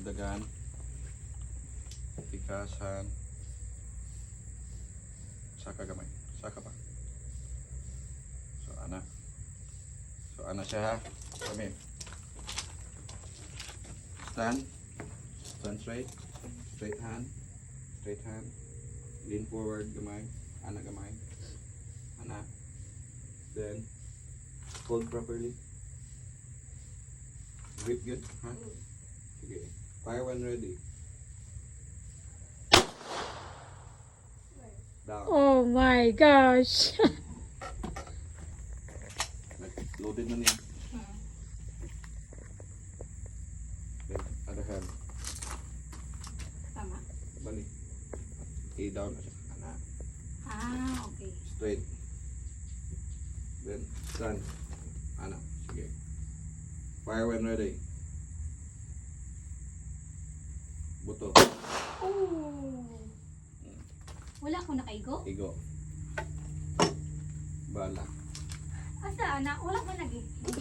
dagdagan. Tikasan. Saka gamay. Saka pa. So ana siya ha. Kami. Stand. Stand straight. Straight hand. Straight hand. Lean forward gamay. Ana gamay. Ana. Then hold properly. Grip good, ha? Sige. Fire when ready. Down. Oh my gosh. Loaded na niya. Then, other hand. Tama. Balik. Down na siya. Ana. Okay. Straight. Then, stand. Ana. Sige. Fire when ready. Buto. Oh. Wala ko nakaigo? Igo. Bala. Asa na? Wala ko lagi.